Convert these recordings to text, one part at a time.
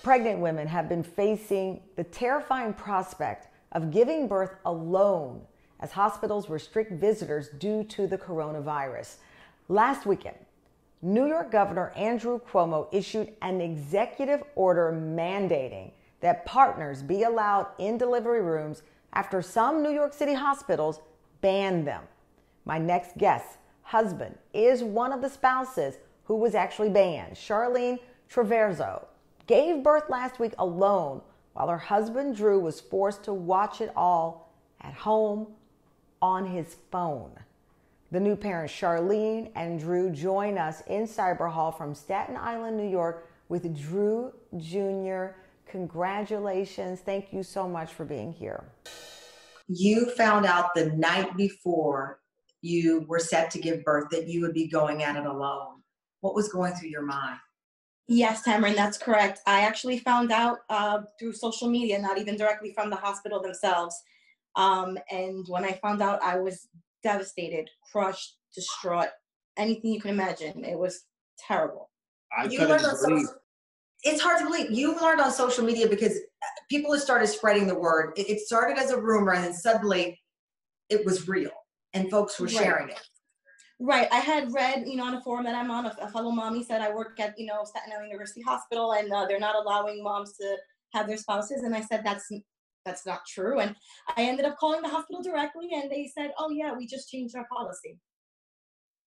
Pregnant women have been facing the terrifying prospect of giving birth alone as hospitals restrict visitors due to the coronavirus. Last weekend, New York Governor Andrew Cuomo issued an executive order mandating that partners be allowed in delivery rooms after some New York City hospitals banned them. My next guest's husband is one of the spouses who was actually banned. Charlene Traverso gave birth last week alone while her husband Drew was forced to watch it all at home on his phone. The new parents Charlene and Drew join us in Cyber Hall from Staten Island, New York with Drew Jr. Congratulations. Thank you so much for being here. You found out the night before you were set to give birth that you would be going at it alone. What was going through your mind? Yes, Tamron, that's correct. I actually found out through social media, not even directly from the hospital themselves. And when I found out, I was devastated, crushed, distraught, anything you can imagine. It was terrible. It's hard to believe. You learned on social media because people have started spreading the word. It started as a rumor, and then suddenly it was real, and folks were sharing it. Right. I had read, on a forum that I'm on, a fellow mommy said I work at, Staten Island University Hospital, and they're not allowing moms to have their spouses. And I said, that's not true. And I ended up calling the hospital directly, and they said, oh yeah, we just changed our policy.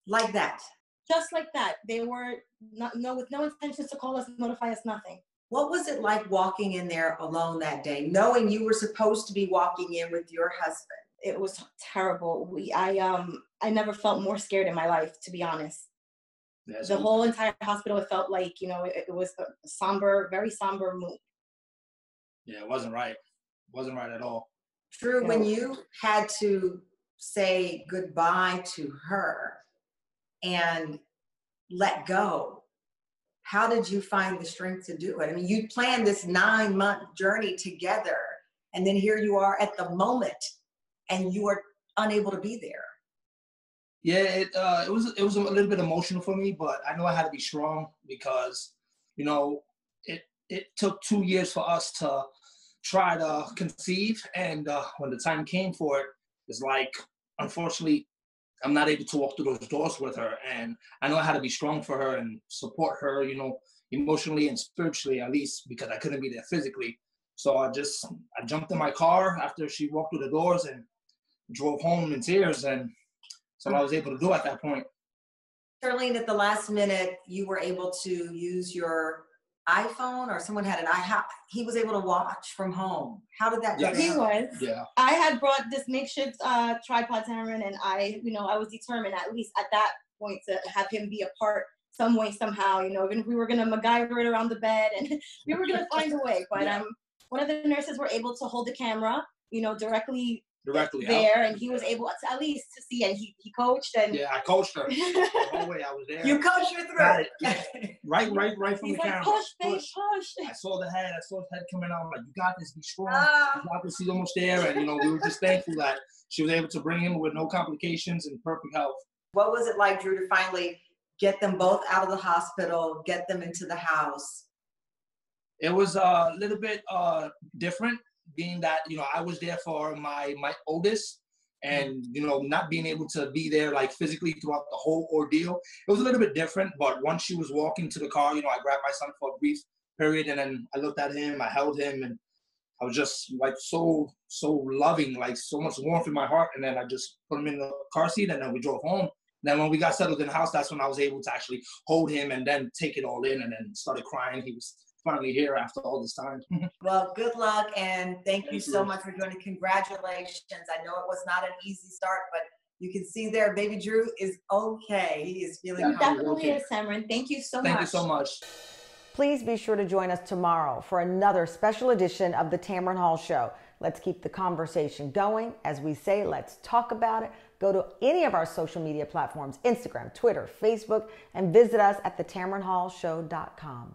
Like that. Just like that. They were with no intentions to call us, notify us, nothing. What was it like walking in there alone that day, knowing you were supposed to be walking in with your husband? It was terrible. I never felt more scared in my life, to be honest. The whole entire hospital, it felt like, it was a somber, very somber mood. Yeah, it wasn't right. It wasn't right at all. Drew, when you had to say goodbye to her and let go, how did you find the strength to do it? I mean, you planned this 9-month journey together, and then here you are at the moment, and you are unable to be there. Yeah, it was a little bit emotional for me, but I know I had to be strong because, it took 2 years for us to try to conceive, and when the time came for it, it's like, unfortunately, I'm not able to walk through those doors with her, and I know I had to be strong for her and support her, emotionally and spiritually, at least, because I couldn't be there physically. So I jumped in my car after she walked through the doors and drove home in tears, and that's all I was able to do at that point. Charlene, at the last minute, you were able to use your iPhone, or someone had an iPhone. He was able to watch from home. How did that go? He was. Yeah. I had brought this makeshift tripod, Tamron, and I was determined, at least at that point, to have him be a part some way, somehow. Even if we were going to MacGyver it around the bed, and we were going to find a way. But one of the nurses were able to hold the camera, directly there, and he was able to at least to see, and he coached, and I coached her the whole way. I was there. You coached her through it. Right from He's the camera. Push, babe, push. I saw his head coming out. I'm like, you got this, be strong. You got this, he's almost there. And we were just thankful that she was able to bring him with no complications and perfect health. What was it like, Drew, to finally get them both out of the hospital, get them into the house? It was a little bit different, being that, I was there for my oldest, and, not being able to be there, like, physically throughout the whole ordeal. It was a little bit different, but once she was walking to the car, I grabbed my son for a brief period, and then I looked at him, I held him, and I was just, like, so loving, like, so much warmth in my heart, and then I just put him in the car seat, and then we drove home. Then when we got settled in the house, that's when I was able to actually hold him and then take it all in, and then started crying. He was finally here after all this time. Well, good luck, and thank you so much for joining. Congratulations. I know it was not an easy start, but you can see there, baby Drew is okay. He is feeling He definitely is, Tamron. Thank you so much. Thank you so much. Please be sure to join us tomorrow for another special edition of the Tamron Hall Show. Let's keep the conversation going. As we say, let's talk about it. Go to any of our social media platforms, Instagram, Twitter, Facebook, and visit us at thetamronhallshow.com.